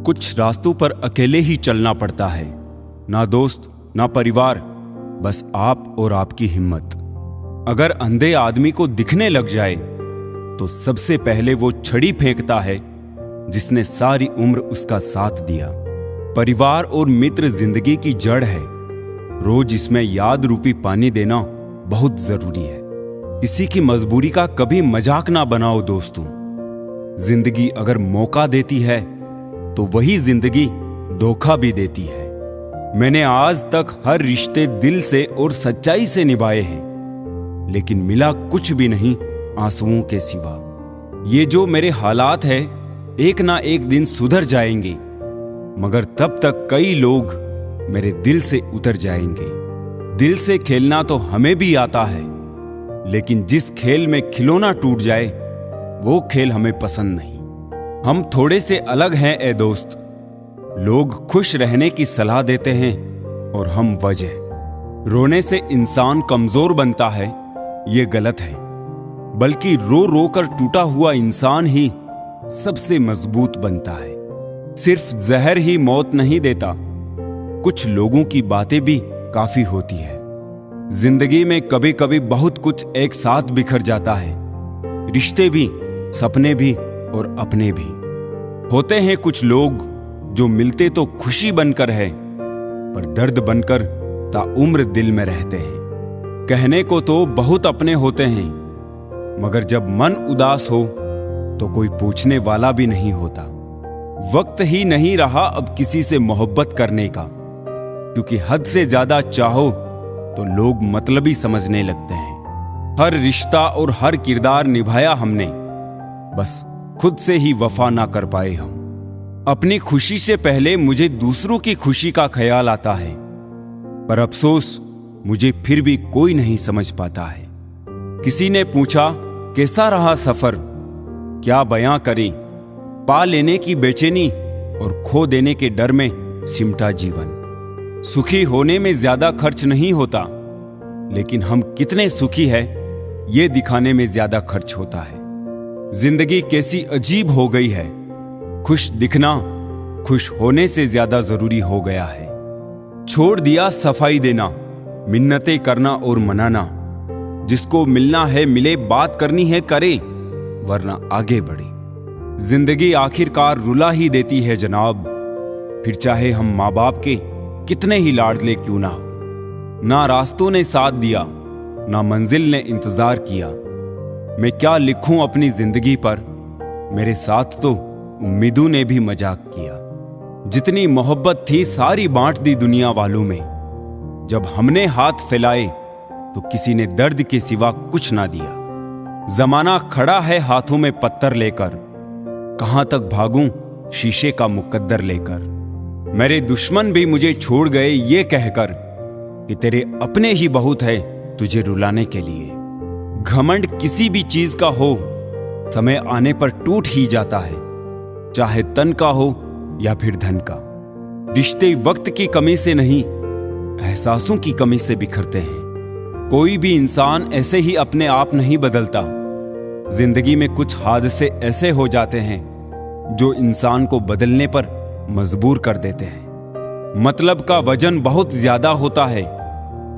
कुछ रास्तों पर अकेले ही चलना पड़ता है, ना दोस्त ना परिवार, बस आप और आपकी हिम्मत। अगर अंधे आदमी को दिखने लग जाए तो सबसे पहले वो छड़ी फेंकता है जिसने सारी उम्र उसका साथ दिया। परिवार और मित्र जिंदगी की जड़ है, रोज इसमें याद रूपी पानी देना बहुत जरूरी है। किसी की मजबूरी का कभी मजाक ना बनाओ दोस्तों। जिंदगी अगर मौका देती है तो वही जिंदगी धोखा भी देती है। मैंने आज तक हर रिश्ते दिल से और सच्चाई से निभाए हैं, लेकिन मिला कुछ भी नहीं आंसुओं के सिवा। ये जो मेरे हालात है एक ना एक दिन सुधर जाएंगे, मगर तब तक कई लोग मेरे दिल से उतर जाएंगे। दिल से खेलना तो हमें भी आता है, लेकिन जिस खेल में खिलौना टूट जाए वो खेल हमें पसंद नहीं। हम थोड़े से अलग हैं ए दोस्त। लोग खुश रहने की सलाह देते हैं और हम वजह। रोने से इंसान कमजोर बनता है, ये गलत है, बल्कि रो रो कर टूटा हुआ इंसान ही सबसे मजबूत बनता है। सिर्फ जहर ही मौत नहीं देता, कुछ लोगों की बातें भी काफी होती है। जिंदगी में कभी कभी बहुत कुछ एक साथ बिखर जाता है, रिश्ते भी, सपने भी और अपने भी। होते हैं कुछ लोग जो मिलते तो खुशी बनकर है, पर दर्द बनकर ताउम्र दिल में रहते हैं। कहने को तो बहुत अपने होते हैं, मगर जब मन उदास हो तो कोई पूछने वाला भी नहीं होता। वक्त ही नहीं रहा अब किसी से मोहब्बत करने का, क्योंकि हद से ज्यादा चाहो तो लोग मतलबी समझने लगते हैं। हर रिश्ता और हर किरदार निभाया हमने, बस खुद से ही वफा ना कर पाए हम। अपनी खुशी से पहले मुझे दूसरों की खुशी का ख्याल आता है, पर अफसोस मुझे फिर भी कोई नहीं समझ पाता है। किसी ने पूछा कैसा रहा सफर, क्या बयां करें, पा लेने की बेचैनी और खो देने के डर में सिमटा जीवन। सुखी होने में ज्यादा खर्च नहीं होता, लेकिन हम कितने सुखी हैं ये दिखाने में ज्यादा खर्च होता है। जिंदगी कैसी अजीब हो गई है, खुश दिखना खुश होने से ज्यादा जरूरी हो गया है। छोड़ दिया सफाई देना, मिन्नतें करना और मनाना। जिसको मिलना है मिले, बात करनी है करे, वरना आगे बढ़े। जिंदगी आखिरकार रुला ही देती है जनाब, फिर चाहे हम माँ बाप के कितने ही लाडले क्यों ना हो। ना रास्तों ने साथ दिया, ना मंजिल ने इंतजार किया। मैं क्या लिखूं अपनी जिंदगी पर, मेरे साथ तो उम्मीदों ने भी मजाक किया। जितनी मोहब्बत थी सारी बांट दी दुनिया वालों में। जब हमने हाथ फैलाए तो किसी ने दर्द के सिवा कुछ ना दिया। जमाना खड़ा है हाथों में पत्थर लेकर, कहां तक भागूं शीशे का मुकद्दर लेकर। मेरे दुश्मन भी मुझे छोड़ गए ये कहकर कि तेरे अपने ही बहुत है तुझे रुलाने के लिए। घमंड किसी भी चीज का हो, समय आने पर टूट ही जाता है, चाहे तन का हो या फिर धन का। रिश्ते वक्त की कमी से नहीं, एहसासों की कमी से बिखरते हैं। कोई भी इंसान ऐसे ही अपने आप नहीं बदलता। जिंदगी में कुछ हादसे ऐसे हो जाते हैं जो इंसान को बदलने पर मजबूर कर देते हैं। मतलब का वजन बहुत ज्यादा होता है,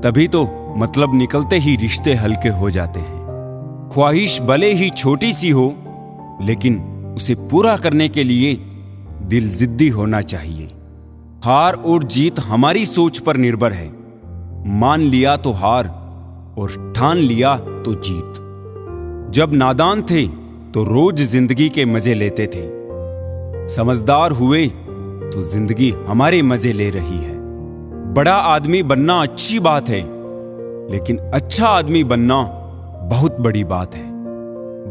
तभी तो मतलब निकलते ही रिश्ते हल्के हो जाते हैं। ख्वाहिश भले ही छोटी सी हो, लेकिन उसे पूरा करने के लिए दिल जिद्दी होना चाहिए। हार और जीत हमारी सोच पर निर्भर है। मान लिया तो हार और ठान लिया तो जीत। जब नादान थे तो रोज जिंदगी के मजे लेते थे, समझदार हुए तो जिंदगी हमारे मजे ले रही है। बड़ा आदमी बनना अच्छी बात है, लेकिन अच्छा आदमी बनना बहुत बड़ी बात है।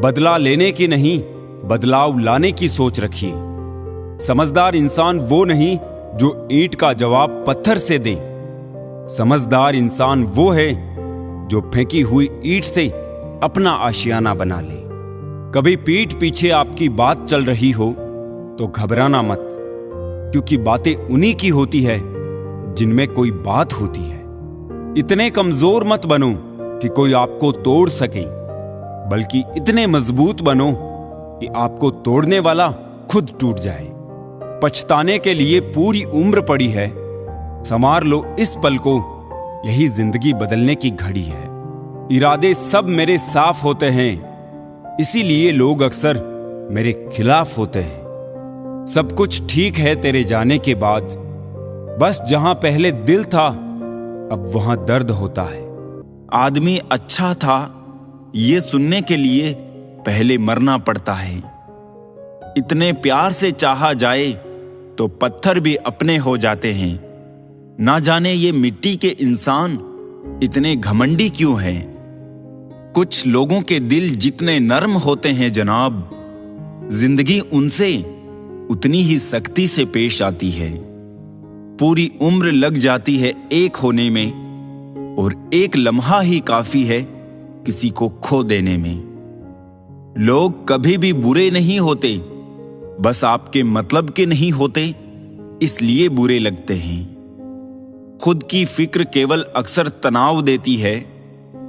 बदला लेने की नहीं, बदलाव लाने की सोच रखिए। समझदार इंसान वो नहीं जो ईंट का जवाब पत्थर से दे। समझदार इंसान वो है जो फेंकी हुई ईंट से अपना आशियाना बना ले। कभी पीठ पीछे आपकी बात चल रही हो तो घबराना मत, क्योंकि बातें उन्हीं की होती है जिनमें कोई बात होती है। इतने कमजोर मत बनो कि कोई आपको तोड़ सके, बल्कि इतने मजबूत बनो कि आपको तोड़ने वाला खुद टूट जाए। पछताने के लिए पूरी उम्र पड़ी है। संवार लो इस पल को, यही जिंदगी बदलने की घड़ी है। इरादे सब मेरे साफ होते हैं, इसीलिए लोग अक्सर मेरे खिलाफ होते हैं। सब कुछ ठीक है तेरे जाने के बाद, बस जहां पहले दिल था अब वहां दर्द होता है। आदमी अच्छा था ये सुनने के लिए पहले मरना पड़ता है। इतने प्यार से चाहा जाए तो पत्थर भी अपने हो जाते हैं। ना जाने ये मिट्टी के इंसान इतने घमंडी क्यों हैं। कुछ लोगों के दिल जितने नर्म होते हैं जनाब, जिंदगी उनसे उतनी ही सख्ती से पेश आती है। पूरी उम्र लग जाती है एक होने में, और एक लम्हा ही काफी है किसी को खो देने में। लोग कभी भी बुरे नहीं होते, बस आपके मतलब के नहीं होते इसलिए बुरे लगते हैं। खुद की फिक्र केवल अक्सर तनाव देती है,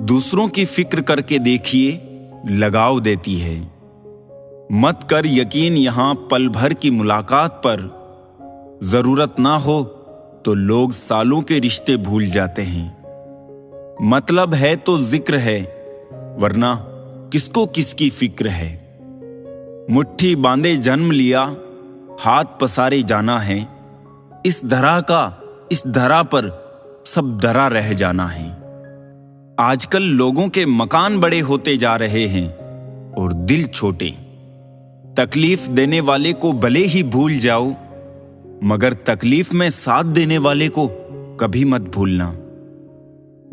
दूसरों की फिक्र करके देखिए लगाव देती है। मत कर यकीन यहां पल भर की मुलाकात पर, जरूरत ना हो तो लोग सालों के रिश्ते भूल जाते हैं। मतलब है तो जिक्र है, वरना किसको किसकी फिक्र है। मुट्ठी बांधे जन्म लिया, हाथ पसारे जाना है। इस धरा पर सब धरा रह जाना है। आजकल लोगों के मकान बड़े होते जा रहे हैं और दिल छोटे। तकलीफ देने वाले को भले ही भूल जाओ, मगर तकलीफ में साथ देने वाले को कभी मत भूलना।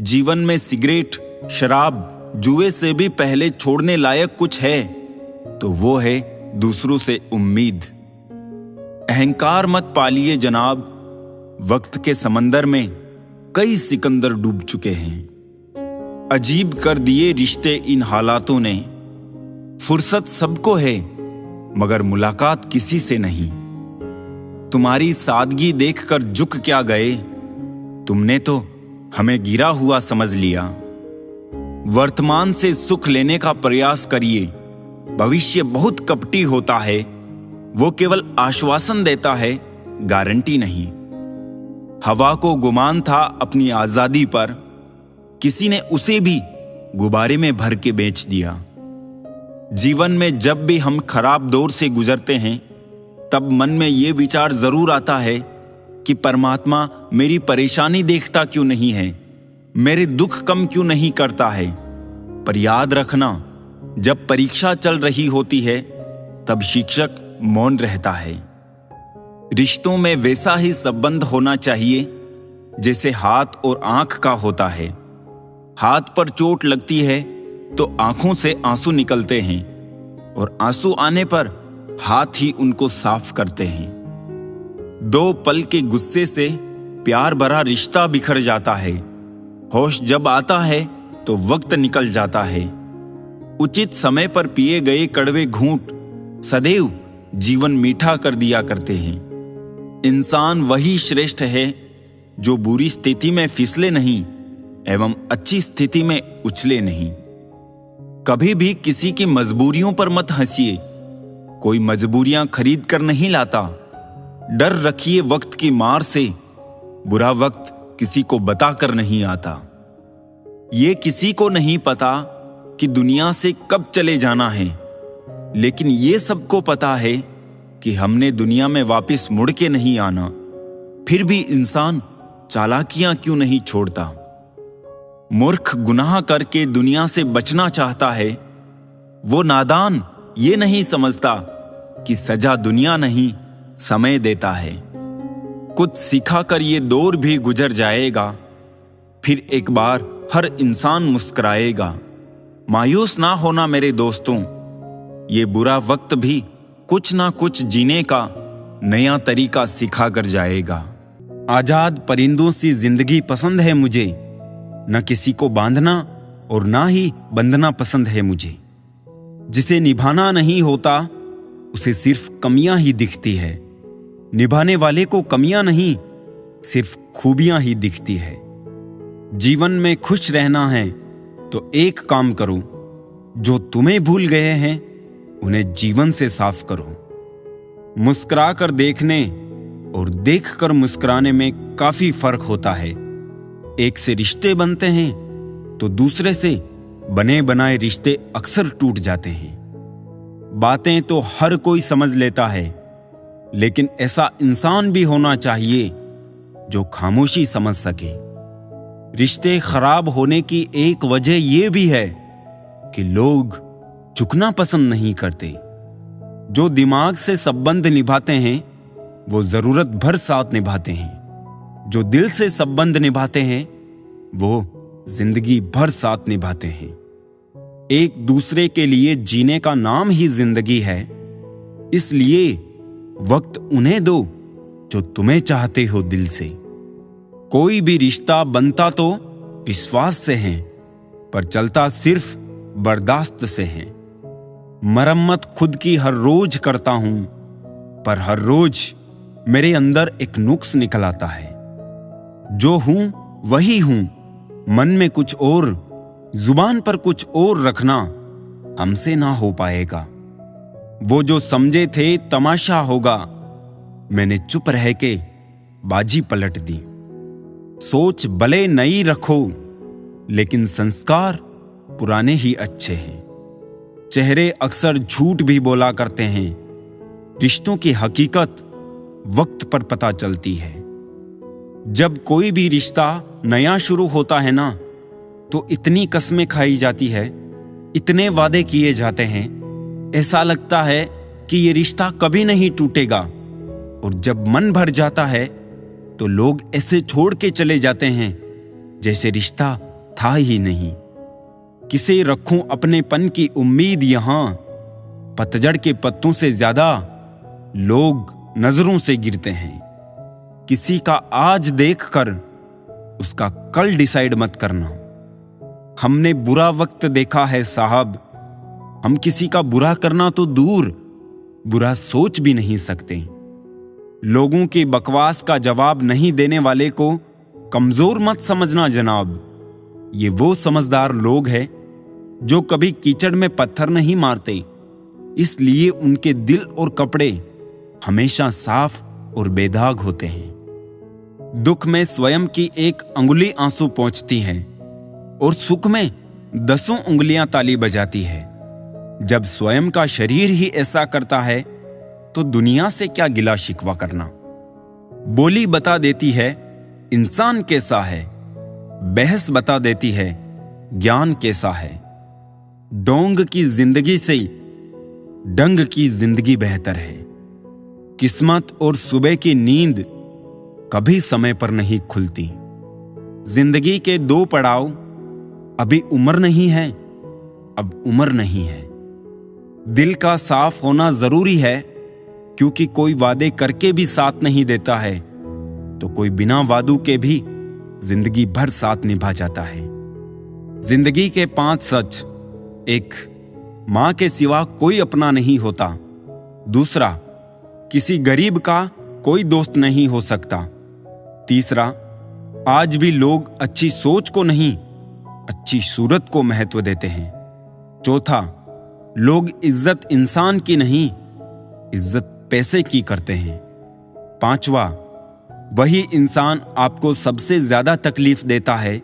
जीवन में सिगरेट, शराब, जुए से भी पहले छोड़ने लायक कुछ है तो वो है दूसरों से उम्मीद। अहंकार मत पालिए जनाब, वक्त के समंदर में कई सिकंदर डूब चुके हैं। अजीब कर दिए रिश्ते इन हालातों ने। फुर्सत सबको है मगर मुलाकात किसी से नहीं। तुम्हारी सादगी देखकर झुक क्या गए, तुमने तो हमें गिरा हुआ समझ लिया। वर्तमान से सुख लेने का प्रयास करिए, भविष्य बहुत कपटी होता है। वो केवल आश्वासन देता है, गारंटी नहीं। हवा को गुमान था अपनी आजादी पर, किसी ने उसे भी गुब्बारे में भर के बेच दिया। जीवन में जब भी हम खराब दौर से गुजरते हैं, तब मन में ये विचार जरूर आता है कि परमात्मा मेरी परेशानी देखता क्यों नहीं है, मेरे दुख कम क्यों नहीं करता है। पर याद रखना, जब परीक्षा चल रही होती है तब शिक्षक मौन रहता है। रिश्तों में वैसा ही संबंध होना चाहिए जैसे हाथ और आंख का होता है। हाथ पर चोट लगती है तो आंखों से आंसू निकलते हैं, और आंसू आने पर हाथ ही उनको साफ करते हैं। दो पल के गुस्से से प्यार भरा रिश्ता बिखर जाता है। होश जब आता है तो वक्त निकल जाता है। उचित समय पर पिए गए कड़वे घूंट सदैव जीवन मीठा कर दिया करते हैं। इंसान वही श्रेष्ठ है जो बुरी स्थिति में फिसले नहीं एवं अच्छी स्थिति में उछले नहीं। कभी भी किसी की मजबूरियों पर मत हंसिए, कोई मजबूरियां खरीद कर नहीं लाता। डर रखिए वक्त की मार से, बुरा वक्त किसी को बताकर नहीं आता। ये किसी को नहीं पता कि दुनिया से कब चले जाना है, लेकिन ये सबको पता है कि हमने दुनिया में वापस मुड़ के नहीं आना। फिर भी इंसान चालाकियां क्यों नहीं छोड़ता। मूर्ख गुनाह करके दुनिया से बचना चाहता है। वो नादान ये नहीं समझता कि सजा दुनिया नहीं समय देता है। कुछ सिखाकर ये दौर भी गुजर जाएगा, फिर एक बार हर इंसान मुस्कुराएगा। मायूस ना होना मेरे दोस्तों, ये बुरा वक्त भी कुछ ना कुछ जीने का नया तरीका सिखा कर जाएगा। आजाद परिंदों सी जिंदगी पसंद है मुझे, न किसी को बांधना और ना ही बंधना पसंद है मुझे। जिसे निभाना नहीं होता उसे सिर्फ कमियां ही दिखती है, निभाने वाले को कमियां नहीं सिर्फ खूबियां ही दिखती है। जीवन में खुश रहना है तो एक काम करो, जो तुम्हें भूल गए हैं उन्हें जीवन से साफ करो। मुस्कुरा कर देखने और देखकर मुस्कुराने में काफी फर्क होता है। एक से रिश्ते बनते हैं तो दूसरे से बने बनाए रिश्ते अक्सर टूट जाते हैं। बातें तो हर कोई समझ लेता है, लेकिन ऐसा इंसान भी होना चाहिए जो खामोशी समझ सके। रिश्ते खराब होने की एक वजह यह भी है कि लोग झुकना पसंद नहीं करते। जो दिमाग से संबंध निभाते हैं वो जरूरत भर साथ निभाते हैं। जो दिल से संबंध निभाते हैं वो जिंदगी भर साथ निभाते हैं। एक दूसरे के लिए जीने का नाम ही जिंदगी है, इसलिए वक्त उन्हें दो जो तुम्हें चाहते हो दिल से। कोई भी रिश्ता बनता तो विश्वास से है, पर चलता सिर्फ बर्दाश्त से है। मरम्मत खुद की हर रोज करता हूं, पर हर रोज मेरे अंदर एक नुक्स निकल आता है। जो हूं वही हूं, मन में कुछ और, जुबान पर कुछ और रखना हमसे ना हो पाएगा। वो जो समझे थे तमाशा होगा, मैंने चुप रह के बाजी पलट दी। सोच भले नई रखो, लेकिन संस्कार पुराने ही अच्छे हैं। चेहरे अक्सर झूठ भी बोला करते हैं, रिश्तों की हकीकत वक्त पर पता चलती है। जब कोई भी रिश्ता नया शुरू होता है ना, तो इतनी कस्में खाई जाती है, इतने वादे किए जाते हैं, ऐसा लगता है कि ये रिश्ता कभी नहीं टूटेगा। और जब मन भर जाता है तो लोग ऐसे छोड़ के चले जाते हैं जैसे रिश्ता था ही नहीं। किसे रखूं अपनेपन की उम्मीद यहां, पतझड़ के पत्तों से ज्यादा लोग नजरों से गिरते हैं। किसी का आज देखकर उसका कल डिसाइड मत करना। हमने बुरा वक्त देखा है साहब, हम किसी का बुरा करना तो दूर, बुरा सोच भी नहीं सकते। लोगों की बकवास का जवाब नहीं देने वाले को कमजोर मत समझना जनाब। ये वो समझदार लोग हैं जो कभी कीचड़ में पत्थर नहीं मारते, इसलिए उनके दिल और कपड़े हमेशा साफ और बेदाग होते हैं। दुख में स्वयं की एक अंगुली आंसू पहुंचती है और सुख में 10 उंगलियां ताली बजाती है। जब स्वयं का शरीर ही ऐसा करता है तो दुनिया से क्या गिला शिकवा करना। बोली बता देती है इंसान कैसा है, बहस बता देती है ज्ञान कैसा है। डोंग की जिंदगी से डंग की जिंदगी बेहतर है। किस्मत और सुबह की नींद कभी समय पर नहीं खुलती। जिंदगी के 2 पड़ाव, अभी उम्र नहीं है, अब उम्र नहीं है। दिल का साफ होना जरूरी है, क्योंकि कोई वादे करके भी साथ नहीं देता है तो कोई बिना वादों के भी जिंदगी भर साथ निभा जाता है। जिंदगी के 5 सच: 1, मां के सिवा कोई अपना नहीं होता। 2, किसी गरीब का कोई दोस्त नहीं हो सकता। 3, आज भी लोग अच्छी सोच को नहीं, अच्छी सूरत को महत्व देते हैं। 4, लोग इज्जत इंसान की नहीं, इज्जत पैसे की करते हैं। 5, वही इंसान आपको सबसे ज्यादा तकलीफ देता है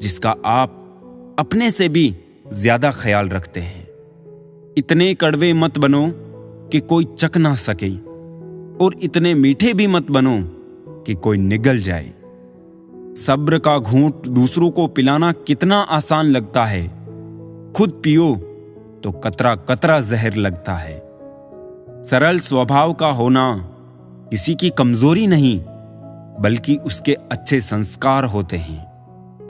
जिसका आप अपने से भी ज्यादा ख्याल रखते हैं। इतने कड़वे मत बनो कि कोई चख ना सके, और इतने मीठे भी मत बनो कि कोई निगल जाए। सब्र का घूंट दूसरों को पिलाना कितना आसान लगता है, खुद पियो तो कतरा कतरा जहर लगता है। सरल स्वभाव का होना किसी की कमजोरी नहीं, बल्कि उसके अच्छे संस्कार होते हैं।